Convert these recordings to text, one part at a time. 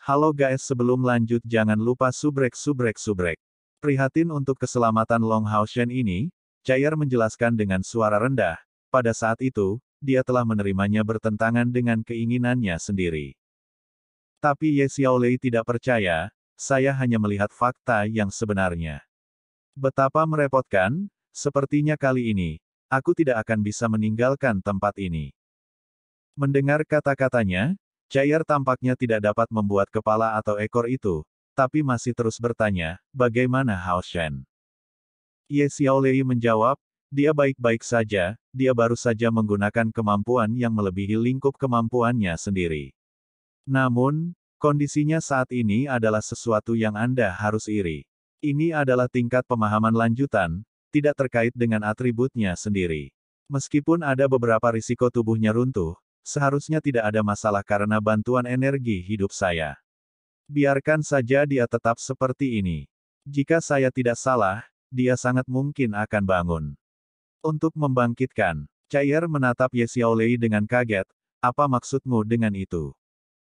Halo guys, sebelum lanjut jangan lupa subrek. Prihatin untuk keselamatan Long Hao Shen ini, Chai'er menjelaskan dengan suara rendah. Pada saat itu, dia telah menerimanya bertentangan dengan keinginannya sendiri. Tapi Ye Xiaolei tidak percaya, saya hanya melihat fakta yang sebenarnya. Betapa merepotkan, sepertinya kali ini, aku tidak akan bisa meninggalkan tempat ini. Mendengar kata-katanya, Chai'er tampaknya tidak dapat membuat kepala atau ekor itu, tapi masih terus bertanya, bagaimana Hao Shen? Ye Xiaolei menjawab, dia baik-baik saja, dia baru saja menggunakan kemampuan yang melebihi lingkup kemampuannya sendiri. Namun, kondisinya saat ini adalah sesuatu yang Anda harus iri. Ini adalah tingkat pemahaman lanjutan, tidak terkait dengan atributnya sendiri. Meskipun ada beberapa risiko tubuhnya runtuh, seharusnya tidak ada masalah karena bantuan energi hidup saya. Biarkan saja dia tetap seperti ini. Jika saya tidak salah, dia sangat mungkin akan bangun. Untuk membangkitkan, Chai'er menatap Ye Xiaolei dengan kaget, apa maksudmu dengan itu?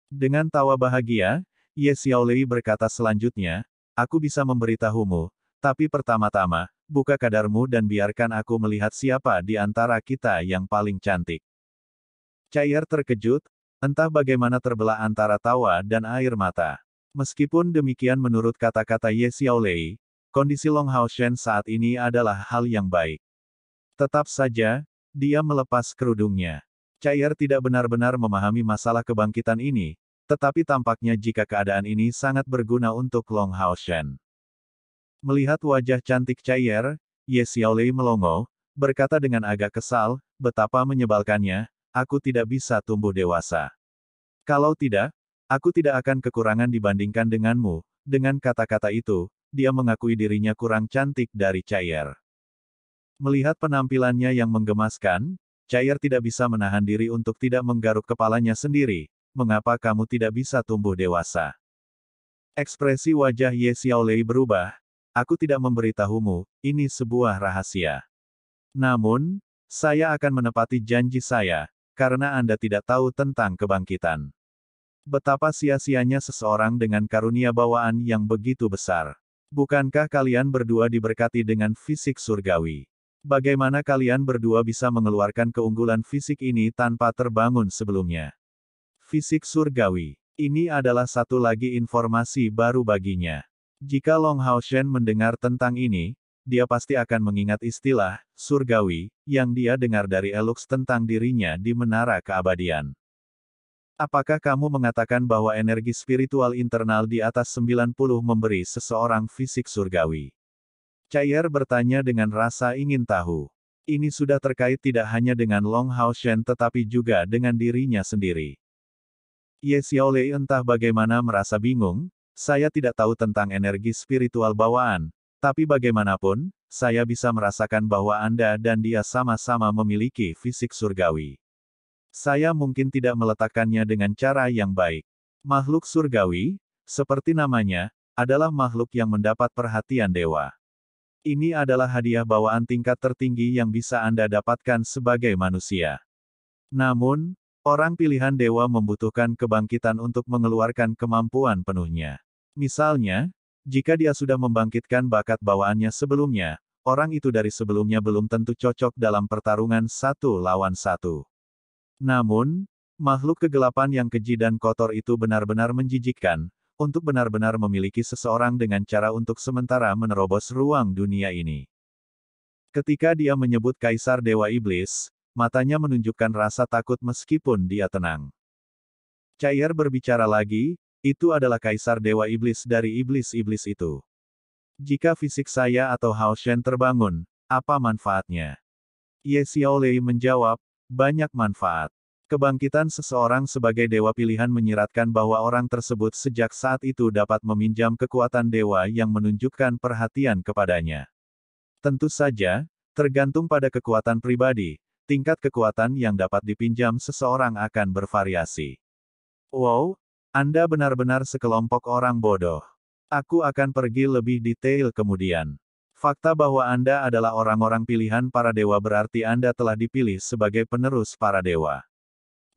Dengan tawa bahagia, Ye Xiaolei berkata selanjutnya, aku bisa memberitahumu, tapi pertama-tama, buka kadarmu dan biarkan aku melihat siapa di antara kita yang paling cantik. Chai'er terkejut, entah bagaimana terbelah antara tawa dan air mata. Meskipun demikian menurut kata-kata Ye Xiaolei, kondisi Long Hao Shen saat ini adalah hal yang baik. Tetap saja, dia melepas kerudungnya. Chai'er tidak benar-benar memahami masalah kebangkitan ini, tetapi tampaknya jika keadaan ini sangat berguna untuk Long Hao Shen. Melihat wajah cantik Chai'er, Ye Xiaolei melongo, berkata dengan agak kesal, betapa menyebalkannya, aku tidak bisa tumbuh dewasa. Kalau tidak, aku tidak akan kekurangan dibandingkan denganmu. Dengan kata-kata itu, dia mengakui dirinya kurang cantik dari Chai'er. Melihat penampilannya yang menggemaskan, Chai'er tidak bisa menahan diri untuk tidak menggaruk kepalanya sendiri. Mengapa kamu tidak bisa tumbuh dewasa? Ekspresi wajah Ye Xiaolei berubah. Aku tidak memberitahumu, ini sebuah rahasia. Namun, saya akan menepati janji saya, karena Anda tidak tahu tentang kebangkitan. Betapa sia-sianya seseorang dengan karunia bawaan yang begitu besar. Bukankah kalian berdua diberkati dengan fisik surgawi? Bagaimana kalian berdua bisa mengeluarkan keunggulan fisik ini tanpa terbangun sebelumnya? Fisik surgawi. Ini adalah satu lagi informasi baru baginya. Jika Long Hao Shen mendengar tentang ini, dia pasti akan mengingat istilah surgawi yang dia dengar dari Elux tentang dirinya di Menara Keabadian. Apakah kamu mengatakan bahwa energi spiritual internal di atas 90 memberi seseorang fisik surgawi? Chai'er bertanya dengan rasa ingin tahu. Ini sudah terkait tidak hanya dengan Long Hao Shen tetapi juga dengan dirinya sendiri. Ye Xiaolei entah bagaimana merasa bingung, saya tidak tahu tentang energi spiritual bawaan, tapi bagaimanapun, saya bisa merasakan bahwa Anda dan dia sama-sama memiliki fisik surgawi. Saya mungkin tidak meletakkannya dengan cara yang baik. Makhluk surgawi, seperti namanya, adalah makhluk yang mendapat perhatian dewa. Ini adalah hadiah bawaan tingkat tertinggi yang bisa Anda dapatkan sebagai manusia. Namun, orang pilihan dewa membutuhkan kebangkitan untuk mengeluarkan kemampuan penuhnya. Misalnya, jika dia sudah membangkitkan bakat bawaannya sebelumnya, orang itu dari sebelumnya belum tentu cocok dalam pertarungan satu lawan satu. Namun, makhluk kegelapan yang keji dan kotor itu benar-benar menjijikkan, untuk benar-benar memiliki seseorang dengan cara untuk sementara menerobos ruang dunia ini. Ketika dia menyebut Kaisar Dewa Iblis, matanya menunjukkan rasa takut meskipun dia tenang. Chai'er berbicara lagi, itu adalah Kaisar Dewa Iblis dari iblis-iblis itu. Jika fisik saya atau Hao Shen terbangun, apa manfaatnya? Ye Xiaolei menjawab, banyak manfaat. Kebangkitan seseorang sebagai dewa pilihan menyiratkan bahwa orang tersebut sejak saat itu dapat meminjam kekuatan dewa yang menunjukkan perhatian kepadanya. Tentu saja, tergantung pada kekuatan pribadi, tingkat kekuatan yang dapat dipinjam seseorang akan bervariasi. Wow, Anda benar-benar sekelompok orang bodoh. Aku akan pergi lebih detail kemudian. Fakta bahwa Anda adalah orang-orang pilihan para dewa berarti Anda telah dipilih sebagai penerus para dewa.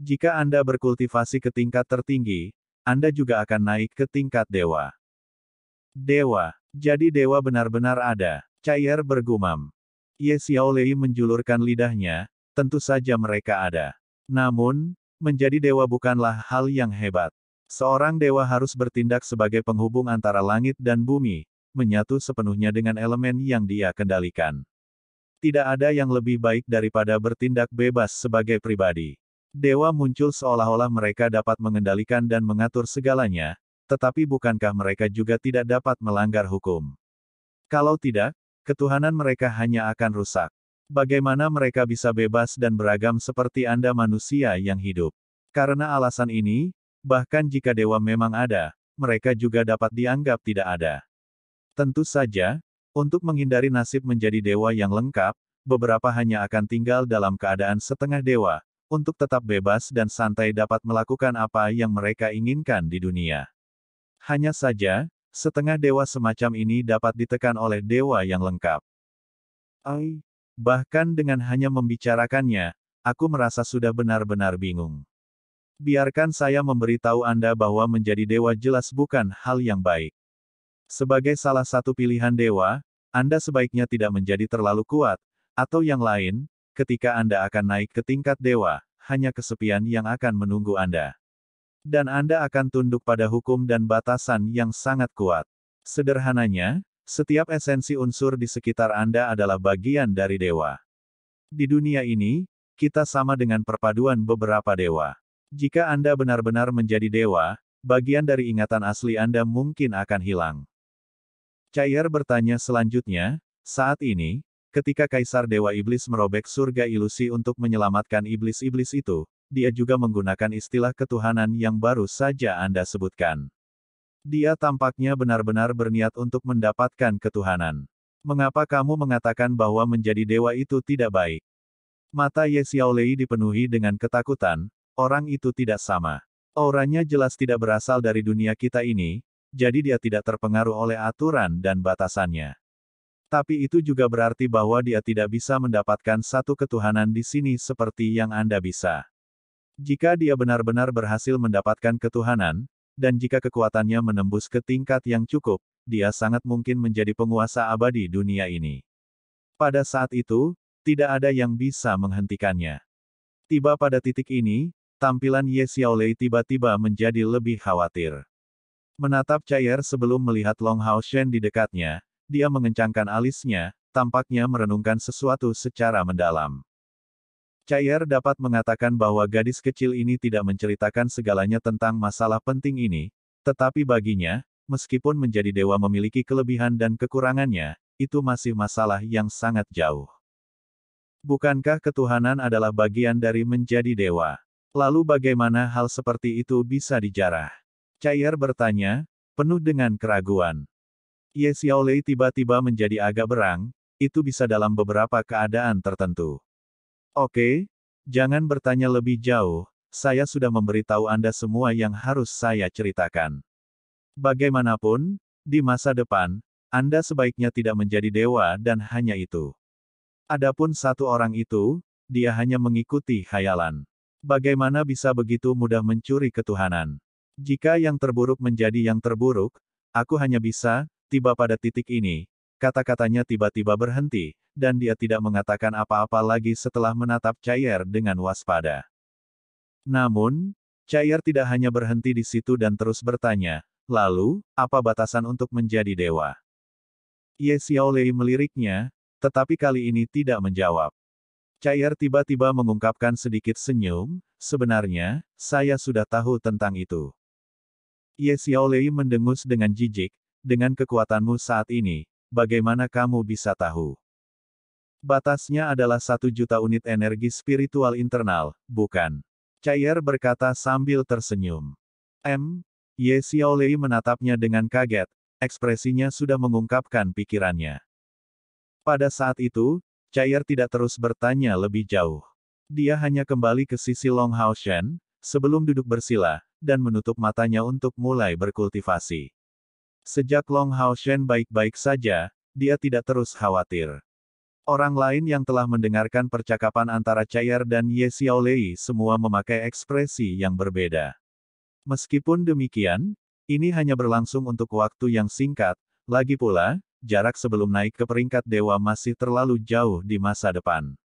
Jika Anda berkultivasi ke tingkat tertinggi, Anda juga akan naik ke tingkat dewa. Dewa. Jadi dewa benar-benar ada. Chai'er bergumam. Ye Xiaolei menjulurkan lidahnya, tentu saja mereka ada. Namun, menjadi dewa bukanlah hal yang hebat. Seorang dewa harus bertindak sebagai penghubung antara langit dan bumi, menyatu sepenuhnya dengan elemen yang dia kendalikan. Tidak ada yang lebih baik daripada bertindak bebas sebagai pribadi. Dewa muncul seolah-olah mereka dapat mengendalikan dan mengatur segalanya, tetapi bukankah mereka juga tidak dapat melanggar hukum? Kalau tidak, ketuhanan mereka hanya akan rusak. Bagaimana mereka bisa bebas dan beragam seperti Anda manusia yang hidup? Karena alasan ini, bahkan jika dewa memang ada, mereka juga dapat dianggap tidak ada. Tentu saja, untuk menghindari nasib menjadi dewa yang lengkap, beberapa hanya akan tinggal dalam keadaan setengah dewa, untuk tetap bebas dan santai dapat melakukan apa yang mereka inginkan di dunia. Hanya saja, setengah dewa semacam ini dapat ditekan oleh dewa yang lengkap. Bahkan dengan hanya membicarakannya, aku merasa sudah benar-benar bingung. Biarkan saya memberitahu Anda bahwa menjadi dewa jelas bukan hal yang baik. Sebagai salah satu pilihan dewa, Anda sebaiknya tidak menjadi terlalu kuat, atau yang lain, ketika Anda akan naik ke tingkat dewa, hanya kesepian yang akan menunggu Anda. Dan Anda akan tunduk pada hukum dan batasan yang sangat kuat. Sederhananya, setiap esensi unsur di sekitar Anda adalah bagian dari dewa. Di dunia ini, kita sama dengan perpaduan beberapa dewa. Jika Anda benar-benar menjadi dewa, bagian dari ingatan asli Anda mungkin akan hilang. Chai'er bertanya selanjutnya, saat ini, ketika Kaisar Dewa Iblis merobek surga ilusi untuk menyelamatkan iblis-iblis itu, dia juga menggunakan istilah ketuhanan yang baru saja Anda sebutkan. Dia tampaknya benar-benar berniat untuk mendapatkan ketuhanan. Mengapa kamu mengatakan bahwa menjadi dewa itu tidak baik? Mata Ye Xiaolei dipenuhi dengan ketakutan, orang itu tidak sama. Auranya jelas tidak berasal dari dunia kita ini, jadi dia tidak terpengaruh oleh aturan dan batasannya. Tapi itu juga berarti bahwa dia tidak bisa mendapatkan satu ketuhanan di sini seperti yang Anda bisa. Jika dia benar-benar berhasil mendapatkan ketuhanan, dan jika kekuatannya menembus ke tingkat yang cukup, dia sangat mungkin menjadi penguasa abadi dunia ini. Pada saat itu, tidak ada yang bisa menghentikannya. Tiba pada titik ini, tampilan Ye Xiaolei tiba-tiba menjadi lebih khawatir. Menatap Chai'er sebelum melihat Long Hao Shen di dekatnya, dia mengencangkan alisnya, tampaknya merenungkan sesuatu secara mendalam. Chai'er dapat mengatakan bahwa gadis kecil ini tidak menceritakan segalanya tentang masalah penting ini, tetapi baginya, meskipun menjadi dewa memiliki kelebihan dan kekurangannya, itu masih masalah yang sangat jauh. Bukankah ketuhanan adalah bagian dari menjadi dewa? Lalu bagaimana hal seperti itu bisa dijarah? Chai'er bertanya, penuh dengan keraguan. Ye Xiaolei tiba-tiba menjadi agak berang, itu bisa dalam beberapa keadaan tertentu. Oke, jangan bertanya lebih jauh, saya sudah memberitahu Anda semua yang harus saya ceritakan. Bagaimanapun, di masa depan, Anda sebaiknya tidak menjadi dewa dan hanya itu. Adapun satu orang itu, dia hanya mengikuti khayalan. Bagaimana bisa begitu mudah mencuri ketuhanan? Jika yang terburuk menjadi yang terburuk, aku hanya bisa, tiba pada titik ini, kata-katanya tiba-tiba berhenti, dan dia tidak mengatakan apa-apa lagi setelah menatap Chai'er dengan waspada. Namun, Chai'er tidak hanya berhenti di situ dan terus bertanya, lalu, apa batasan untuk menjadi dewa? Ye Xiaolei meliriknya, tetapi kali ini tidak menjawab. Chai'er tiba-tiba mengungkapkan sedikit senyum, sebenarnya, saya sudah tahu tentang itu. Ye Xiaolei mendengus dengan jijik, dengan kekuatanmu saat ini, bagaimana kamu bisa tahu? Batasnya adalah 1 juta unit energi spiritual internal, bukan? Chai'er berkata sambil tersenyum. Ye Xiaolei menatapnya dengan kaget, ekspresinya sudah mengungkapkan pikirannya. Pada saat itu, Chai'er tidak terus bertanya lebih jauh. Dia hanya kembali ke sisi Long Hao Shen, sebelum duduk bersila, dan menutup matanya untuk mulai berkultivasi. Sejak Long Hao Shen baik-baik saja, dia tidak terus khawatir. Orang lain yang telah mendengarkan percakapan antara Chai'er dan Ye Xiaolei semua memakai ekspresi yang berbeda. Meskipun demikian, ini hanya berlangsung untuk waktu yang singkat, lagi pula, jarak sebelum naik ke peringkat dewa masih terlalu jauh di masa depan.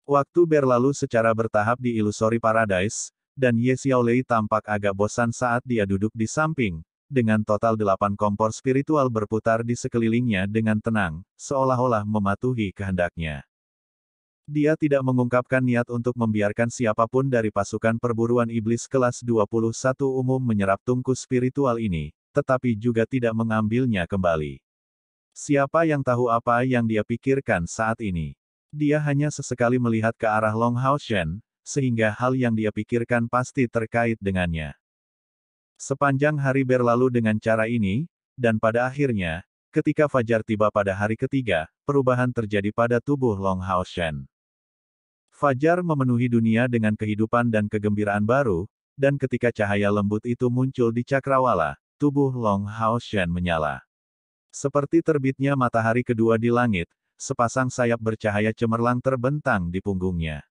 Waktu berlalu secara bertahap di Illusory Paradise, dan Ye Xiaolei tampak agak bosan saat dia duduk di samping, dengan total 8 kompor spiritual berputar di sekelilingnya dengan tenang, seolah-olah mematuhi kehendaknya. Dia tidak mengungkapkan niat untuk membiarkan siapapun dari pasukan perburuan iblis kelas 21 umum menyerap tungku spiritual ini, tetapi juga tidak mengambilnya kembali. Siapa yang tahu apa yang dia pikirkan saat ini? Dia hanya sesekali melihat ke arah Long Hao Shen, sehingga hal yang dia pikirkan pasti terkait dengannya. Sepanjang hari berlalu dengan cara ini, dan pada akhirnya, ketika fajar tiba pada hari ketiga, perubahan terjadi pada tubuh Long Hao Shen. Fajar memenuhi dunia dengan kehidupan dan kegembiraan baru, dan ketika cahaya lembut itu muncul di cakrawala, tubuh Long Hao Shen menyala. Seperti terbitnya matahari kedua di langit, sepasang sayap bercahaya cemerlang terbentang di punggungnya.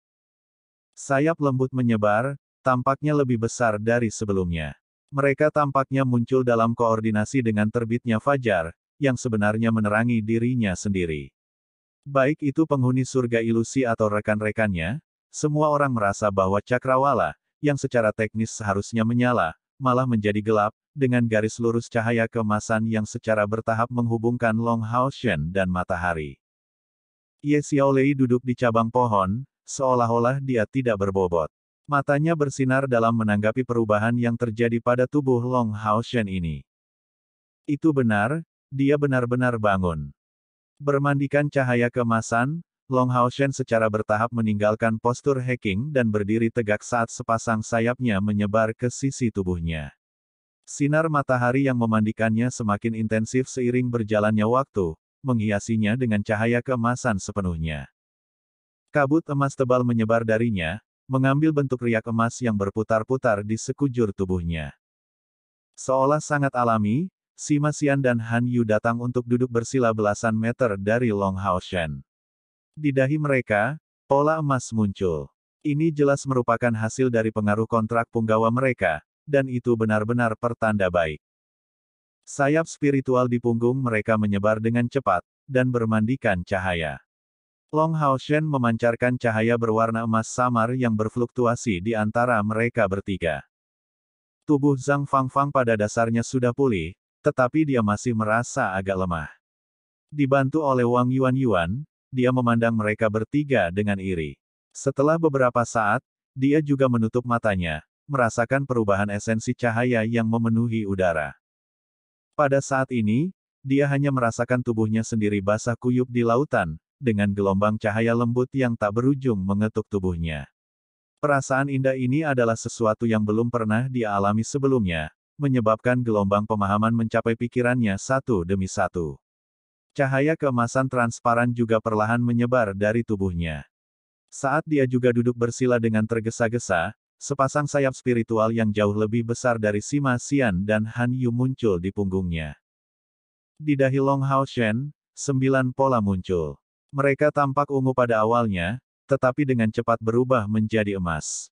Sayap lembut menyebar, tampaknya lebih besar dari sebelumnya. Mereka tampaknya muncul dalam koordinasi dengan terbitnya fajar, yang sebenarnya menerangi dirinya sendiri. Baik itu penghuni surga ilusi atau rekan-rekannya, semua orang merasa bahwa cakrawala, yang secara teknis seharusnya menyala, malah menjadi gelap, dengan garis lurus cahaya keemasan yang secara bertahap menghubungkan Long Hao Shen dan matahari. Ye Xiaolei duduk di cabang pohon, seolah-olah dia tidak berbobot. Matanya bersinar dalam menanggapi perubahan yang terjadi pada tubuh Long Hao Shen ini. Itu benar, dia benar-benar bangun. Bermandikan cahaya keemasan, Long Hao Shen secara bertahap meninggalkan postur hacking dan berdiri tegak saat sepasang sayapnya menyebar ke sisi tubuhnya. Sinar matahari yang memandikannya semakin intensif seiring berjalannya waktu, menghiasinya dengan cahaya keemasan sepenuhnya. Kabut emas tebal menyebar darinya, mengambil bentuk riak emas yang berputar-putar di sekujur tubuhnya. Seolah sangat alami, Sima Xian dan Han Yu datang untuk duduk bersila belasan meter dari Long Hao Shen. Di dahi mereka, pola emas muncul. Ini jelas merupakan hasil dari pengaruh kontrak punggawa mereka, dan itu benar-benar pertanda baik. Sayap spiritual di punggung mereka menyebar dengan cepat, dan bermandikan cahaya. Long Hao Shen memancarkan cahaya berwarna emas samar yang berfluktuasi di antara mereka bertiga. Tubuh Zhang Fangfang pada dasarnya sudah pulih, tetapi dia masih merasa agak lemah. Dibantu oleh Wang Yuan, dia memandang mereka bertiga dengan iri. Setelah beberapa saat, dia juga menutup matanya, merasakan perubahan esensi cahaya yang memenuhi udara. Pada saat ini, dia hanya merasakan tubuhnya sendiri basah kuyup di lautan, dengan gelombang cahaya lembut yang tak berujung mengetuk tubuhnya. Perasaan indah ini adalah sesuatu yang belum pernah dia alami sebelumnya, menyebabkan gelombang pemahaman mencapai pikirannya satu demi satu. Cahaya keemasan transparan juga perlahan menyebar dari tubuhnya. Saat dia juga duduk bersila dengan tergesa-gesa, sepasang sayap spiritual yang jauh lebih besar dari Sima Xian dan Han Yu muncul di punggungnya. Di dahi Long Hao Shen, 9 pola muncul. Mereka tampak ungu pada awalnya, tetapi dengan cepat berubah menjadi emas.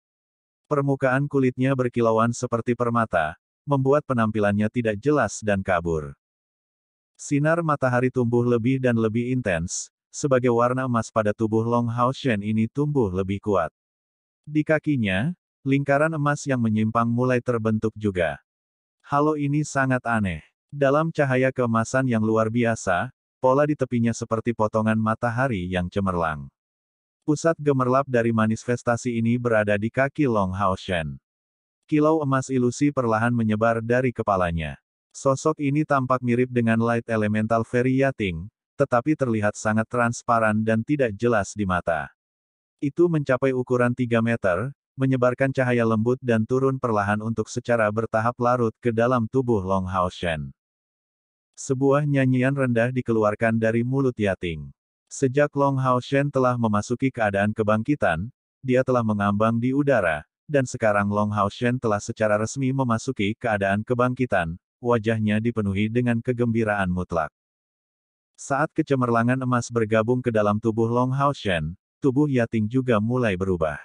Permukaan kulitnya berkilauan seperti permata, membuat penampilannya tidak jelas dan kabur. Sinar matahari tumbuh lebih dan lebih intens, sebagai warna emas pada tubuh Long Hao Shen ini tumbuh lebih kuat. Di kakinya, lingkaran emas yang menyimpang mulai terbentuk juga. Halo ini sangat aneh. Dalam cahaya keemasan yang luar biasa, pola di tepinya seperti potongan matahari yang cemerlang. Pusat gemerlap dari manifestasi ini berada di kaki Long Hao Shen. Kilau emas ilusi perlahan menyebar dari kepalanya. Sosok ini tampak mirip dengan Light Elemental Fairy Yating, tetapi terlihat sangat transparan dan tidak jelas di mata. Itu mencapai ukuran 3 meter, menyebarkan cahaya lembut dan turun perlahan untuk secara bertahap larut ke dalam tubuh Long Hao Shen. Sebuah nyanyian rendah dikeluarkan dari mulut Yating. Sejak Long Hao Shen telah memasuki keadaan kebangkitan, dia telah mengambang di udara, dan sekarang Long Hao Shen telah secara resmi memasuki keadaan kebangkitan, wajahnya dipenuhi dengan kegembiraan mutlak. Saat kecemerlangan emas bergabung ke dalam tubuh Long Hao Shen, tubuh Yating juga mulai berubah.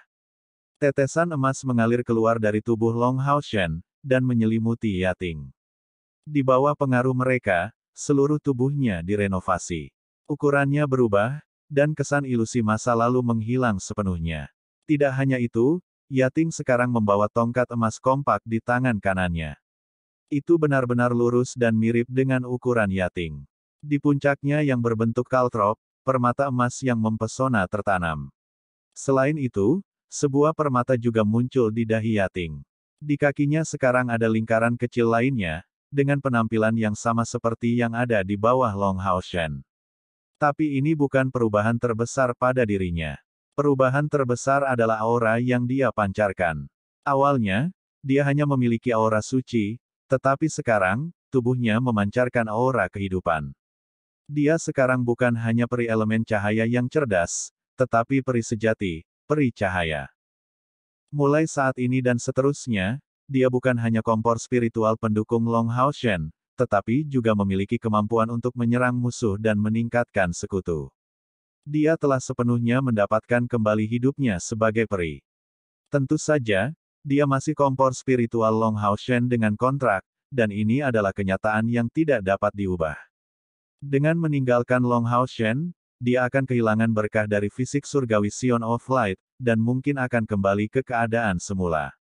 Tetesan emas mengalir keluar dari tubuh Long Hao Shen, dan menyelimuti Yating. Di bawah pengaruh mereka, seluruh tubuhnya direnovasi. Ukurannya berubah, dan kesan ilusi masa lalu menghilang sepenuhnya. Tidak hanya itu, Yating sekarang membawa tongkat emas kompak di tangan kanannya. Itu benar-benar lurus dan mirip dengan ukuran Yating. Di puncaknya yang berbentuk kaltrop, permata emas yang mempesona tertanam. Selain itu, sebuah permata juga muncul di dahi Yating. Di kakinya sekarang ada lingkaran kecil lainnya, dengan penampilan yang sama seperti yang ada di bawah Long Hao Shen. Tapi ini bukan perubahan terbesar pada dirinya. Perubahan terbesar adalah aura yang dia pancarkan. Awalnya, dia hanya memiliki aura suci, tetapi sekarang, tubuhnya memancarkan aura kehidupan. Dia sekarang bukan hanya peri elemen cahaya yang cerdas, tetapi peri sejati, peri cahaya. Mulai saat ini dan seterusnya, dia bukan hanya kompor spiritual pendukung Long Hao Shen, tetapi juga memiliki kemampuan untuk menyerang musuh dan meningkatkan sekutu. Dia telah sepenuhnya mendapatkan kembali hidupnya sebagai peri. Tentu saja, dia masih kompor spiritual Long Hao Shen dengan kontrak, dan ini adalah kenyataan yang tidak dapat diubah. Dengan meninggalkan Long Hao Shen, dia akan kehilangan berkah dari fisik surgawi Sion of Light, dan mungkin akan kembali ke keadaan semula.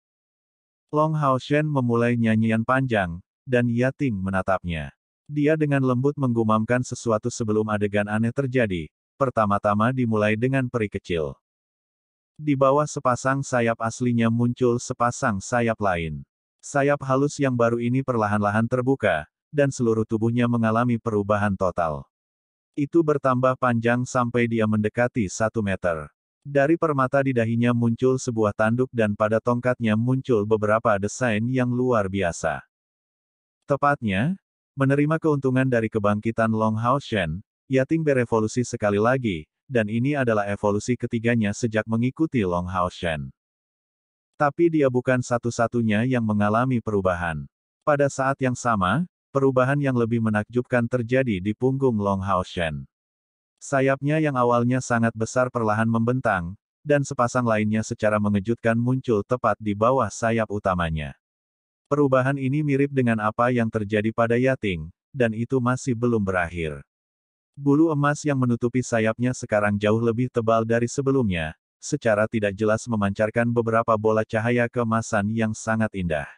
Long Hao Shen memulai nyanyian panjang, dan Yating menatapnya. Dia dengan lembut menggumamkan sesuatu sebelum adegan aneh terjadi. Pertama-tama dimulai dengan peri kecil. Di bawah sepasang sayap aslinya muncul sepasang sayap lain. Sayap halus yang baru ini perlahan-lahan terbuka, dan seluruh tubuhnya mengalami perubahan total. Itu bertambah panjang sampai dia mendekati 1 meter. Dari permata di dahinya muncul sebuah tanduk dan pada tongkatnya muncul beberapa desain yang luar biasa. Tepatnya, menerima keuntungan dari kebangkitan Long Hao Shen, Yating berevolusi sekali lagi, dan ini adalah evolusi ketiganya sejak mengikuti Long Hao Shen. Tapi dia bukan satu-satunya yang mengalami perubahan. Pada saat yang sama, perubahan yang lebih menakjubkan terjadi di punggung Long Hao Shen. Sayapnya yang awalnya sangat besar perlahan membentang, dan sepasang lainnya secara mengejutkan muncul tepat di bawah sayap utamanya. Perubahan ini mirip dengan apa yang terjadi pada Yating, dan itu masih belum berakhir. Bulu emas yang menutupi sayapnya sekarang jauh lebih tebal dari sebelumnya, secara tidak jelas memancarkan beberapa bola cahaya keemasan yang sangat indah.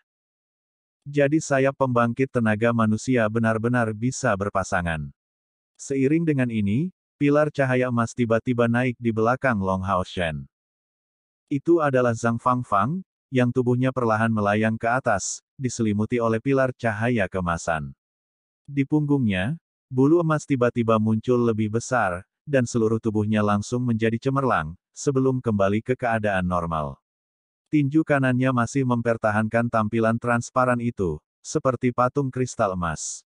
Jadi sayap pembangkit tenaga manusia benar-benar bisa berpasangan. Seiring dengan ini, pilar cahaya emas tiba-tiba naik di belakang Long Hao Shen. Itu adalah Zhang Fangfang, yang tubuhnya perlahan melayang ke atas, diselimuti oleh pilar cahaya keemasan. Di punggungnya, bulu emas tiba-tiba muncul lebih besar, dan seluruh tubuhnya langsung menjadi cemerlang, sebelum kembali ke keadaan normal. Tinju kanannya masih mempertahankan tampilan transparan itu, seperti patung kristal emas.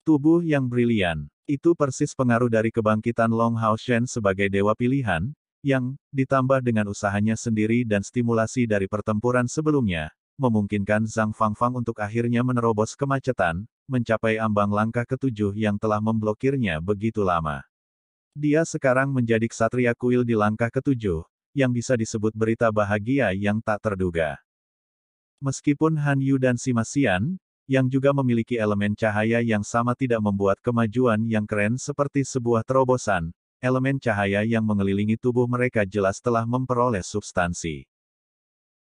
Tubuh yang brilian. Itu persis pengaruh dari kebangkitan Long Hao Shen sebagai dewa pilihan, yang, ditambah dengan usahanya sendiri dan stimulasi dari pertempuran sebelumnya, memungkinkan Zhang Fangfang untuk akhirnya menerobos kemacetan, mencapai ambang langkah ketujuh yang telah memblokirnya begitu lama. Dia sekarang menjadi ksatria kuil di langkah ketujuh, yang bisa disebut berita bahagia yang tak terduga. Meskipun Han Yu dan Sima Xian, yang juga memiliki elemen cahaya yang sama tidak membuat kemajuan yang keren seperti sebuah terobosan, elemen cahaya yang mengelilingi tubuh mereka jelas telah memperoleh substansi.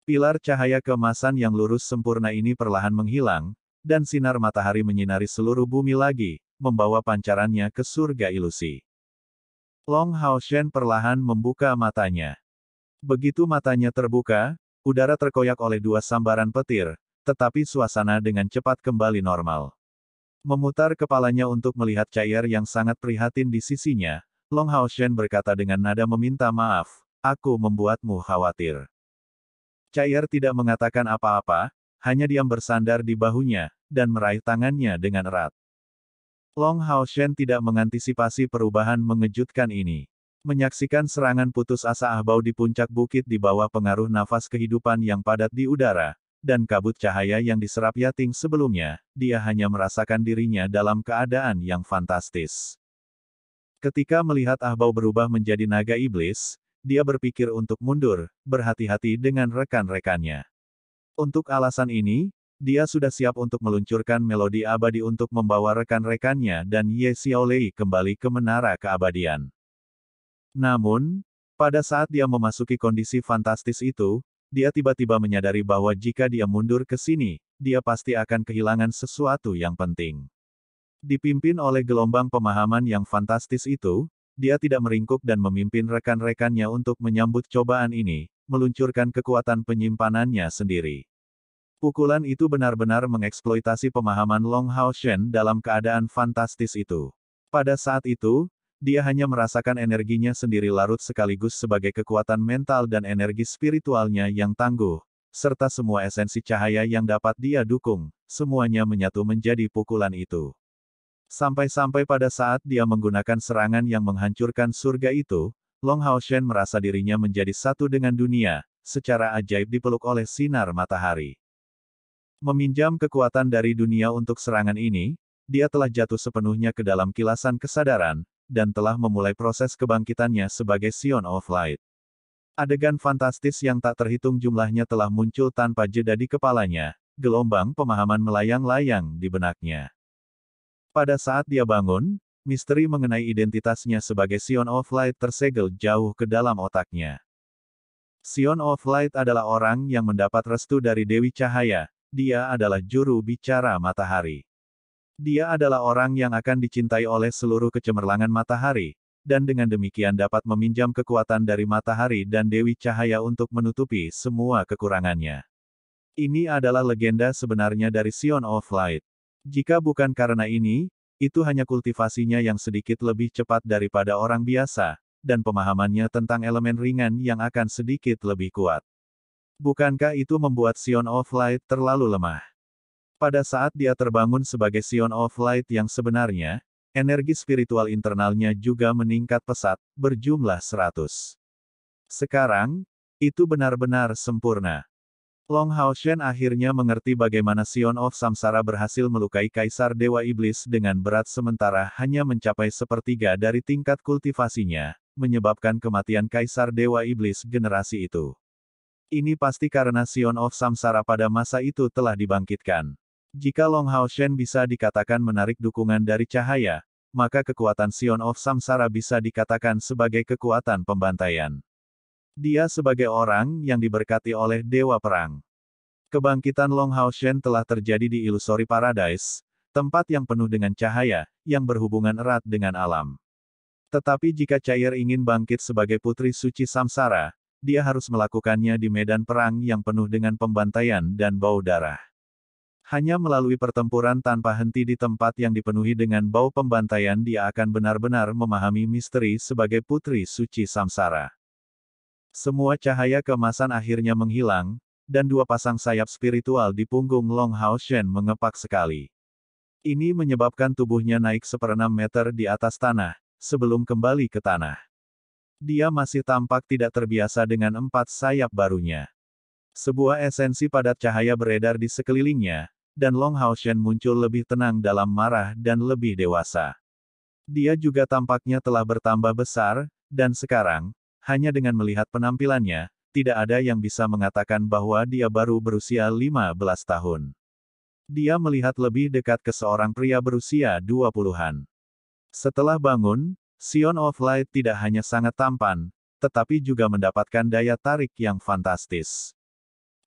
Pilar cahaya keemasan yang lurus sempurna ini perlahan menghilang, dan sinar matahari menyinari seluruh bumi lagi, membawa pancarannya ke surga ilusi. Long Hao Shen perlahan membuka matanya. Begitu matanya terbuka, udara terkoyak oleh dua sambaran petir, tetapi suasana dengan cepat kembali normal. Memutar kepalanya untuk melihat Cair yang sangat prihatin di sisinya, Long Hao Shen berkata dengan nada meminta maaf, "Aku membuatmu khawatir." Cair tidak mengatakan apa-apa, hanya diam bersandar di bahunya, dan meraih tangannya dengan erat. Long Hao Shen tidak mengantisipasi perubahan mengejutkan ini. Menyaksikan serangan putus asa ahbau di puncak bukit di bawah pengaruh nafas kehidupan yang padat di udara, dan kabut cahaya yang diserap Yating sebelumnya, dia hanya merasakan dirinya dalam keadaan yang fantastis. Ketika melihat ahbau berubah menjadi naga iblis, dia berpikir untuk mundur, berhati-hati dengan rekan-rekannya. Untuk alasan ini, Dia sudah siap untuk meluncurkan melodi abadi untuk membawa rekan-rekannya dan Ye Xiaolei kembali ke menara keabadian. Namun, pada saat dia memasuki kondisi fantastis itu, dia tiba-tiba menyadari bahwa jika dia mundur ke sini, dia pasti akan kehilangan sesuatu yang penting. Dipimpin oleh gelombang pemahaman yang fantastis itu, dia tidak meringkuk dan memimpin rekan-rekannya untuk menyambut cobaan ini, meluncurkan kekuatan penyimpanannya sendiri. Pukulan itu benar-benar mengeksploitasi pemahaman Long Hao Shen dalam keadaan fantastis itu. Pada saat itu, dia hanya merasakan energinya sendiri larut sekaligus sebagai kekuatan mental dan energi spiritualnya yang tangguh, serta semua esensi cahaya yang dapat dia dukung, semuanya menyatu menjadi pukulan itu. Sampai-sampai pada saat dia menggunakan serangan yang menghancurkan surga itu, Long Hao Shen merasa dirinya menjadi satu dengan dunia, secara ajaib dipeluk oleh sinar matahari. Meminjam kekuatan dari dunia untuk serangan ini, dia telah jatuh sepenuhnya ke dalam kilasan kesadaran, dan telah memulai proses kebangkitannya sebagai Sion of Light. Adegan fantastis yang tak terhitung jumlahnya telah muncul tanpa jeda di kepalanya, gelombang pemahaman melayang-layang di benaknya. Pada saat dia bangun, misteri mengenai identitasnya sebagai Sion of Light tersegel jauh ke dalam otaknya. Sion of Light adalah orang yang mendapat restu dari Dewi Cahaya. Dia adalah juru bicara matahari. Dia adalah orang yang akan dicintai oleh seluruh kecemerlangan matahari, dan dengan demikian dapat meminjam kekuatan dari matahari dan Dewi Cahaya untuk menutupi semua kekurangannya. Ini adalah legenda sebenarnya dari Sion of Light. Jika bukan karena ini, itu hanya kultivasinya yang sedikit lebih cepat daripada orang biasa, dan pemahamannya tentang elemen ringan yang akan sedikit lebih kuat. Bukankah itu membuat Sion of Light terlalu lemah? Pada saat dia terbangun sebagai Sion of Light yang sebenarnya, energi spiritual internalnya juga meningkat pesat, berjumlah 100. Sekarang, itu benar-benar sempurna. Long Hao Shen akhirnya mengerti bagaimana Sion of Samsara berhasil melukai Kaisar Dewa Iblis dengan berat sementara hanya mencapai sepertiga dari tingkat kultivasinya, menyebabkan kematian Kaisar Dewa Iblis generasi itu. Ini pasti karena Sion of Samsara pada masa itu telah dibangkitkan. Jika Long Hao Shen bisa dikatakan menarik dukungan dari cahaya, maka kekuatan Sion of Samsara bisa dikatakan sebagai kekuatan pembantaian. Dia sebagai orang yang diberkati oleh Dewa Perang. Kebangkitan Long Hao Shen telah terjadi di Illusory Paradise, tempat yang penuh dengan cahaya, yang berhubungan erat dengan alam. Tetapi jika Cair ingin bangkit sebagai Putri Suci Samsara, dia harus melakukannya di medan perang yang penuh dengan pembantaian dan bau darah. Hanya melalui pertempuran tanpa henti di tempat yang dipenuhi dengan bau pembantaian dia akan benar-benar memahami misteri sebagai Putri Suci Samsara. Semua cahaya keemasan akhirnya menghilang, dan dua pasang sayap spiritual di punggung Long Hao Shen mengepak sekali. Ini menyebabkan tubuhnya naik 1/6 meter di atas tanah, sebelum kembali ke tanah. Dia masih tampak tidak terbiasa dengan 4 sayap barunya. Sebuah esensi padat cahaya beredar di sekelilingnya, dan Long Hao Shen muncul lebih tenang dalam marah dan lebih dewasa. Dia juga tampaknya telah bertambah besar, dan sekarang, hanya dengan melihat penampilannya, tidak ada yang bisa mengatakan bahwa dia baru berusia 15 tahun. Dia melihat lebih dekat ke seorang pria berusia 20-an. Setelah bangun, Sion of Light tidak hanya sangat tampan, tetapi juga mendapatkan daya tarik yang fantastis.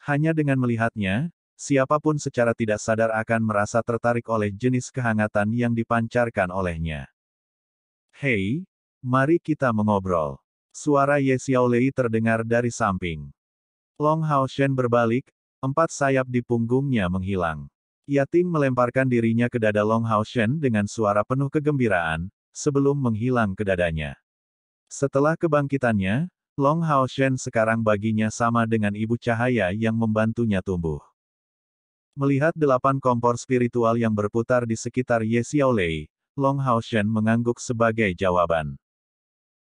Hanya dengan melihatnya, siapapun secara tidak sadar akan merasa tertarik oleh jenis kehangatan yang dipancarkan olehnya. Hei, mari kita mengobrol. Suara Ye Xiaolei terdengar dari samping. Long Hao Shen berbalik, 4 sayap di punggungnya menghilang. Yating melemparkan dirinya ke dada Long Hao Shen dengan suara penuh kegembiraan, sebelum menghilang ke dadanya. Setelah kebangkitannya, Long Hao Shen sekarang baginya sama dengan ibu cahaya yang membantunya tumbuh. Melihat 8 kompor spiritual yang berputar di sekitar Ye Xiaolei, Long Hao Shen mengangguk sebagai jawaban.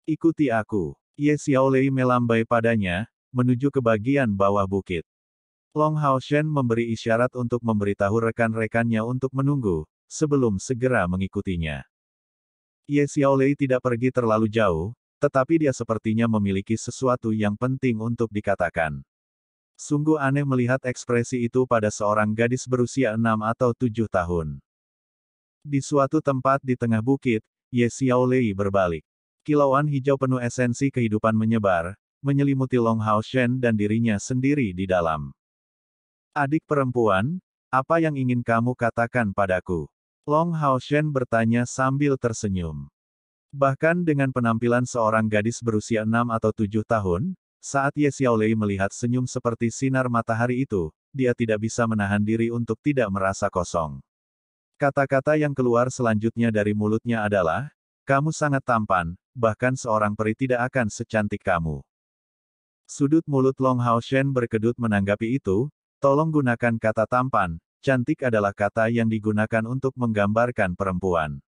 Ikuti aku. Ye Xiaolei melambai padanya, menuju ke bagian bawah bukit. Long Hao Shen memberi isyarat untuk memberitahu rekan-rekannya untuk menunggu, sebelum segera mengikutinya. Ye Xiaolei tidak pergi terlalu jauh, tetapi dia sepertinya memiliki sesuatu yang penting untuk dikatakan. Sungguh aneh melihat ekspresi itu pada seorang gadis berusia 6 atau 7 tahun. Di suatu tempat di tengah bukit, Ye Xiaolei berbalik. Kilauan hijau penuh esensi kehidupan menyebar, menyelimuti Long Hao Shen dan dirinya sendiri di dalam. Adik perempuan, apa yang ingin kamu katakan padaku? Long Hao Shen bertanya sambil tersenyum. Bahkan dengan penampilan seorang gadis berusia 6 atau 7 tahun, saat Ye Xiaolei melihat senyum seperti sinar matahari itu, dia tidak bisa menahan diri untuk tidak merasa kosong. Kata-kata yang keluar selanjutnya dari mulutnya adalah, kamu sangat tampan, bahkan seorang peri tidak akan secantik kamu. Sudut mulut Long Hao Shen berkedut menanggapi itu, tolong gunakan kata tampan, cantik adalah kata yang digunakan untuk menggambarkan perempuan.